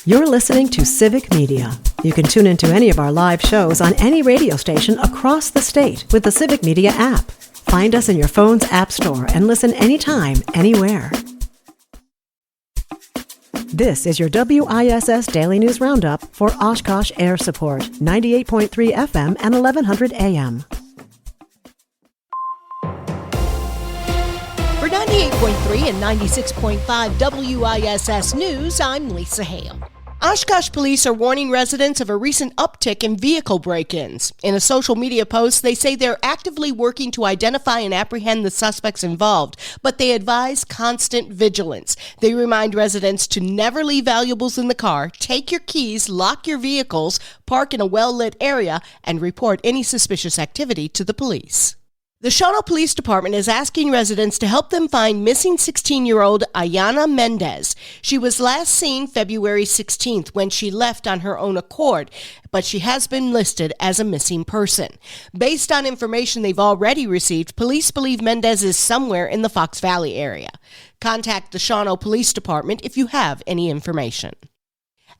You're listening to Civic Media. You can tune into any of our live shows on any radio station across the state with the Civic Media app. Find us in your phone's app store and listen anytime, anywhere. This is your WISS Daily News Roundup for Oshkosh Air Support, 98.3 FM and 1100 AM. For 98.3 and 96.5 WISS News, I'm Lisa Hale. Oshkosh police are warning residents of a recent uptick in vehicle break-ins. In a social media post, they say they're actively working to identify and apprehend the suspects involved, but they advise constant vigilance. They remind residents to never leave valuables in the car, take your keys, lock your vehicles, park in a well-lit area, and report any suspicious activity to the police. The Shawano Police Department is asking residents to help them find missing 16-year-old Ayana Mendez. She was last seen February 16th when she left on her own accord, but she has been listed as a missing person. Based on information they've already received, police believe Mendez is somewhere in the Fox Valley area. Contact the Shawano Police Department if you have any information.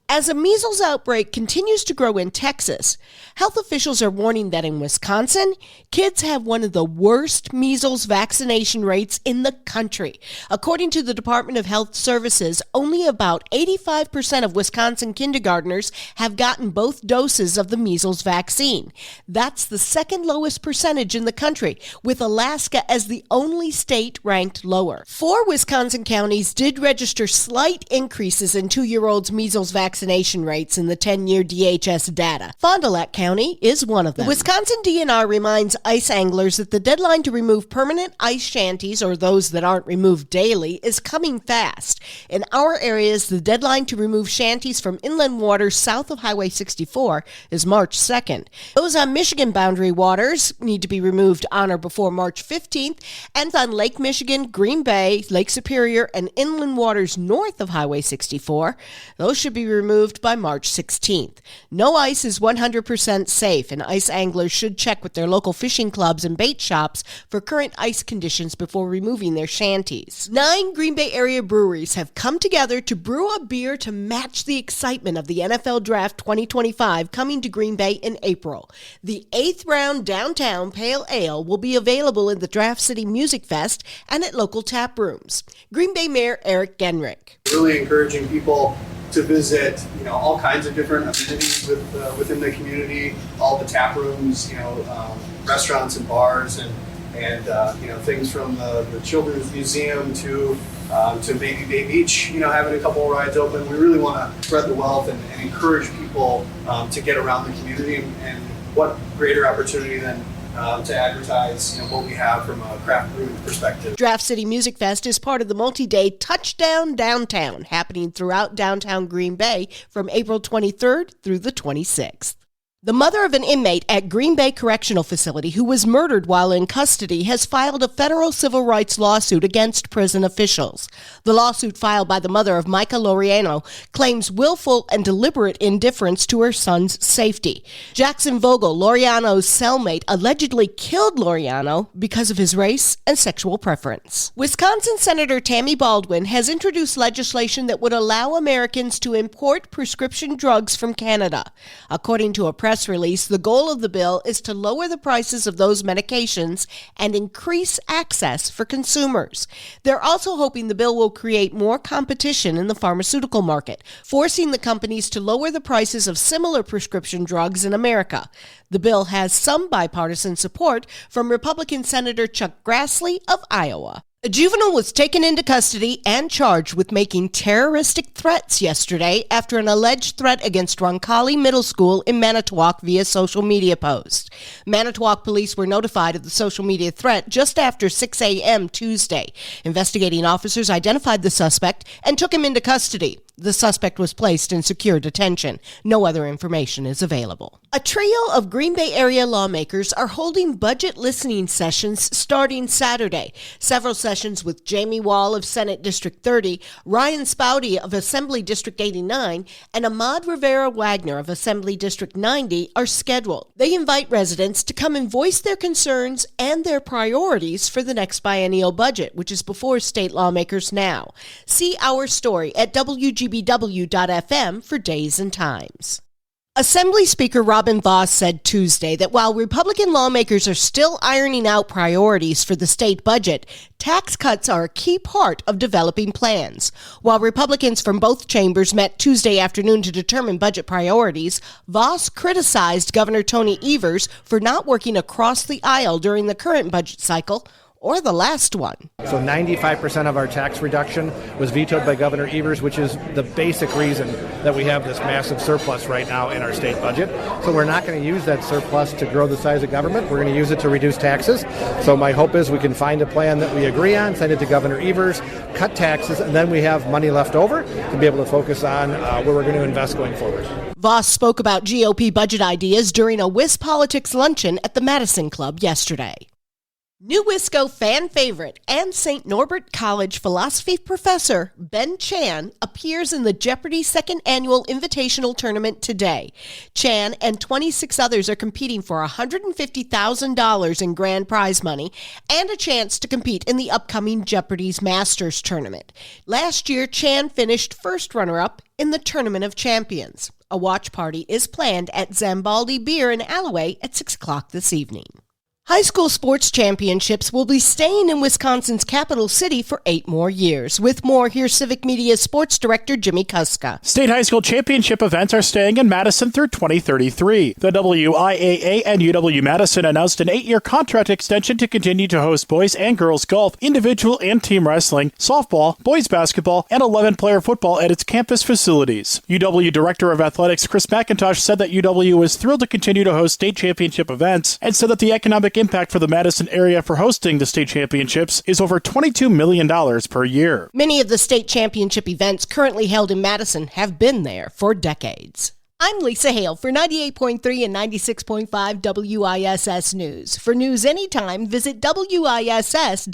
As a measles outbreak continues to grow in Texas, health officials are warning that in Wisconsin, kids have one of the worst measles vaccination rates in the country. According to the Department of Health Services, only about 85% of Wisconsin kindergartners have gotten both doses of the measles vaccine. That's the second lowest percentage in the country, with Alaska as the only state ranked lower. 4 Wisconsin counties did register slight increases in 2-year-olds' measles vaccination rates in the 10-year DHS data. Fond du Lac County is one of them. The Wisconsin DNR reminds ice anglers that the deadline to remove permanent ice shanties, or those that aren't removed daily, is coming fast. In our areas, the deadline to remove shanties from inland waters south of Highway 64 is March 2nd. Those on Michigan boundary waters need to be removed on or before March 15th, and on Lake Michigan, Green Bay, Lake Superior, and inland waters north of Highway 64, those should be removed by March 16th. No ice is 100% safe, and ice anglers should check with their local fishing clubs and bait shops for current ice conditions before removing their shanties. 9 Green Bay area breweries have come together to brew a beer to match the excitement of the NFL Draft 2025 coming to Green Bay in April. The 8th round downtown pale ale will be available in the Draft City Music Fest and at local tap rooms. Green Bay Mayor Eric Genrich. Really encouraging people to visit, all kinds of different amenities within the community, all the tap rooms, restaurants and bars, and things from the Children's Museum to Baby Bay Beach, having a couple of rides open. We really want to spread the wealth and encourage people to get around the community, and what greater opportunity than to advertise, what we have from a craft brewing perspective. Draft City Music Fest is part of the multi-day Touchdown Downtown, happening throughout downtown Green Bay from April 23rd through the 26th. The mother of an inmate at Green Bay Correctional Facility who was murdered while in custody has filed a federal civil rights lawsuit against prison officials. The lawsuit filed by the mother of Micah Laureano claims willful and deliberate indifference to her son's safety. Jackson Vogel, Laureano's cellmate, allegedly killed Laureano because of his race and sexual preference. Wisconsin Senator Tammy Baldwin has introduced legislation that would allow Americans to import prescription drugs from Canada. According to a press release, the goal of the bill is to lower the prices of those medications and increase access for consumers. They're also hoping the bill will create more competition in the pharmaceutical market, forcing the companies to lower the prices of similar prescription drugs in America. The bill has some bipartisan support from Republican Senator Chuck Grassley of Iowa. A juvenile was taken into custody and charged with making terroristic threats yesterday after an alleged threat against Roncalli Middle School in Manitowoc via social media post. Manitowoc police were notified of the social media threat just after 6 a.m. Tuesday. Investigating officers identified the suspect and took him into custody. The suspect was placed in secure detention. No other information is available. A trio of Green Bay area lawmakers are holding budget listening sessions starting Saturday. Several sessions with Jamie Wall of Senate District 30, Ryan Spouty of Assembly District 89, and Ahmad Rivera Wagner of Assembly District 90 are scheduled. They invite residents to come and voice their concerns and their priorities for the next biennial budget, which is before state lawmakers now. See our story at WG gbw.fm for days and times. Assembly Speaker Robin Vos said Tuesday that while Republican lawmakers are still ironing out priorities for the state budget, tax cuts are a key part of developing plans. While Republicans from both chambers met Tuesday afternoon to determine budget priorities, Vos criticized Governor Tony Evers for not working across the aisle during the current budget cycle or the last one. So 95% of our tax reduction was vetoed by Governor Evers, which is the basic reason that we have this massive surplus right now in our state budget. So we're not going to use that surplus to grow the size of government. We're going to use it to reduce taxes. So my hope is we can find a plan that we agree on, send it to Governor Evers, cut taxes, and then we have money left over to be able to focus on where we're going to invest going forward. Vos spoke about GOP budget ideas during a WISS Politics luncheon at the Madison Club yesterday. New Wisco fan favorite and St. Norbert College philosophy professor Ben Chan appears in the Jeopardy! Second Annual Invitational Tournament today. Chan and 26 others are competing for $150,000 in grand prize money and a chance to compete in the upcoming Jeopardy's Masters Tournament. Last year, Chan finished first runner-up in the Tournament of Champions. A watch party is planned at Zambaldi Beer in Alloway at 6 o'clock this evening. High school sports championships will be staying in Wisconsin's capital city for 8 more years. With more, here's Civic Media Sports Director Jimmy Kuska. State high school championship events are staying in Madison through 2033. The WIAA and UW-Madison announced an 8-year contract extension to continue to host boys and girls golf, individual and team wrestling, softball, boys basketball, and 11-player football at its campus facilities. UW Director of Athletics Chris McIntosh said that UW is thrilled to continue to host state championship events and said that the economic impact for the Madison area for hosting the state championships is over $22 million per year. Many of the state championship events currently held in Madison have been there for decades. I'm Lisa Hale for 98.3 and 96.5 WISS News. For news anytime, visit WISS.FM.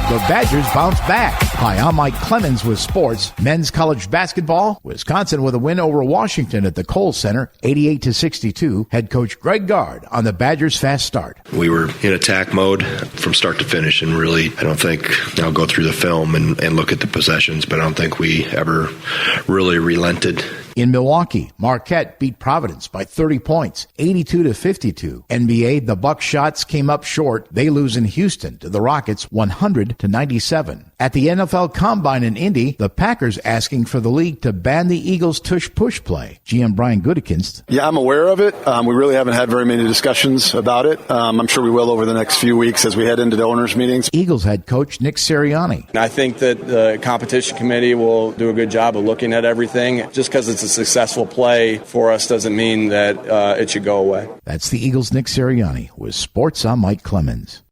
The Badgers bounce back. Hi, I'm Mike Clemens with sports. Men's college basketball, Wisconsin with a win over Washington at the Kohl Center, 88-62. Head coach Greg Gard on the Badgers' fast start. We were in attack mode from start to finish, and really, I don't think, I'll go through the film and look at the possessions, but I don't think we ever really relented. In Milwaukee, Marquette beat Providence by 30 points, 82-52. NBA, the Bucks shots came up short. They lose in Houston to the Rockets, 100-97. At the NFL Combine in Indy, the Packers asking for the league to ban the Eagles' tush-push play. GM Brian Gutekunst. Yeah, I'm aware of it. We really haven't had very many discussions about it. I'm sure we will over the next few weeks as we head into the owners' meetings. Eagles head coach Nick Sirianni. I think that the competition committee will do a good job of looking at everything. Just because it's a successful play for us doesn't mean that it should go away. That's the Eagles' Nick Sirianni with Sports. I'm Mike Clemens.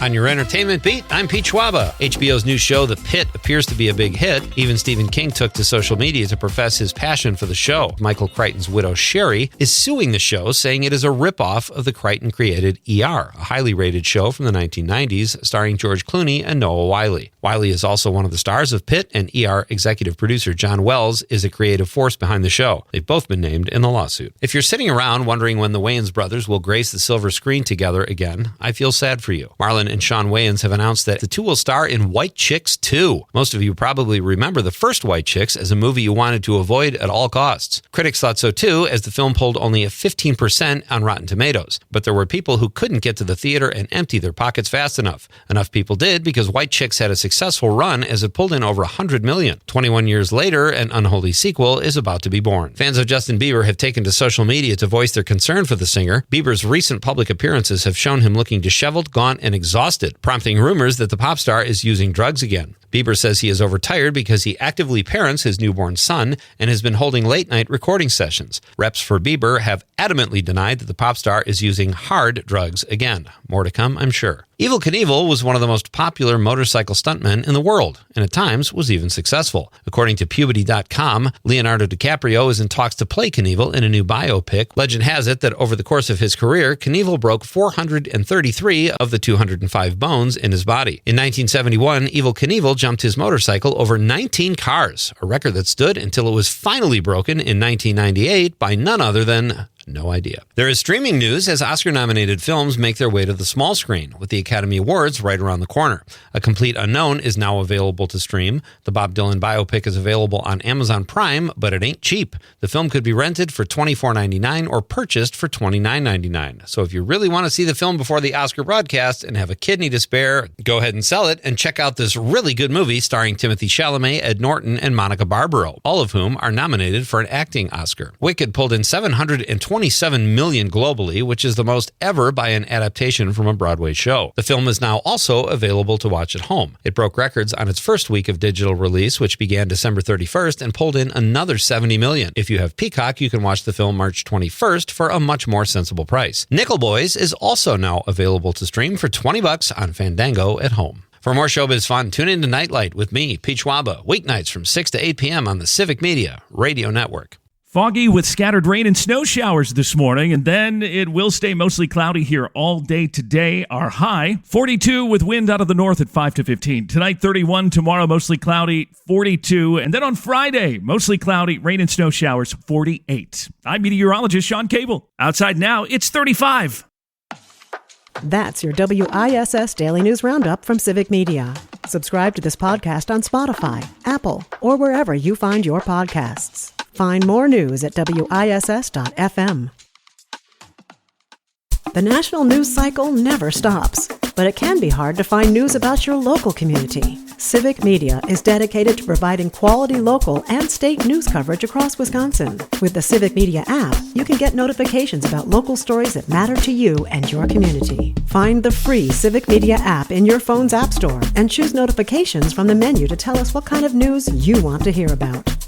On your entertainment beat, I'm Pete Schwaba. HBO's new show, The Pit, appears to be a big hit. Even Stephen King took to social media to profess his passion for the show. Michael Crichton's widow, Sherry, is suing the show, saying it is a ripoff of the Crichton-created ER, a highly rated show from the 1990s starring George Clooney and Noah Wyle. Wyle is also one of the stars of Pit, and ER executive producer John Wells is a creative force behind the show. They've both been named in the lawsuit. If you're sitting around wondering when the Wayans brothers will grace the silver screen together again, I feel sad for you. Marlon and Sean Wayans have announced that the two will star in White Chicks 2. Most of you probably remember the first White Chicks as a movie you wanted to avoid at all costs. Critics thought so too, as the film pulled only a 15% on Rotten Tomatoes. But there were people who couldn't get to the theater and empty their pockets fast enough. Enough people did, because White Chicks had a successful run as it pulled in over $100 million. 21 years later, an unholy sequel is about to be born. Fans of Justin Bieber have taken to social media to voice their concern for the singer. Bieber's recent public appearances have shown him looking disheveled, gaunt, and exhausted, prompting rumors that the pop star is using drugs again. Bieber says he is overtired because he actively parents his newborn son and has been holding late-night recording sessions. Reps for Bieber have adamantly denied that the pop star is using hard drugs again. More to come, I'm sure. Evel Knievel was one of the most popular motorcycle stuntmen in the world, and at times was even successful. According to Puberty.com, Leonardo DiCaprio is in talks to play Knievel in a new biopic. Legend has it that over the course of his career, Knievel broke 433 of the 205 bones in his body. In 1971, Evel Knievel jumped his motorcycle over 19 cars, a record that stood until it was finally broken in 1998 by none other than No idea. There is streaming news as Oscar-nominated films make their way to the small screen, with the Academy Awards right around the corner. A Complete Unknown is now available to stream. The Bob Dylan biopic is available on Amazon Prime, but it ain't cheap. The film could be rented for $24.99 or purchased for $29.99. So if you really want to see the film before the Oscar broadcast and have a kidney to spare, go ahead and sell it and check out this really good movie starring Timothy Chalamet, Ed Norton, and Monica Barbaro, all of whom are nominated for an acting Oscar. Wicked pulled in $727 million globally, which is the most ever by an adaptation from a Broadway show. The film is now also available to watch at home. It broke records on its first week of digital release, which began December 31st, and pulled in another $70 million. If you have Peacock, you can watch the film March 21st for a much more sensible price. Nickel Boys is also now available to stream for $20 on Fandango at home. For more showbiz fun, tune in to Nightlight with me, Pete Schwaba, weeknights from 6 to 8 p.m. on the Civic Media Radio Network. Foggy with scattered rain and snow showers this morning, and then it will stay mostly cloudy here all day today. Our high, 42 with wind out of the north at 5 to 15. Tonight, 31. Tomorrow, mostly cloudy, 42. And then on Friday, mostly cloudy, rain and snow showers, 48. I'm meteorologist Sean Cable. Outside now, it's 35. That's your WISS Daily News Roundup from Civic Media. Subscribe to this podcast on Spotify, Apple, or wherever you find your podcasts. Find more news at WISS.FM. The national news cycle never stops, but it can be hard to find news about your local community. Civic Media is dedicated to providing quality local and state news coverage across Wisconsin. With the Civic Media app, you can get notifications about local stories that matter to you and your community. Find the free Civic Media app in your phone's app store and choose notifications from the menu to tell us what kind of news you want to hear about.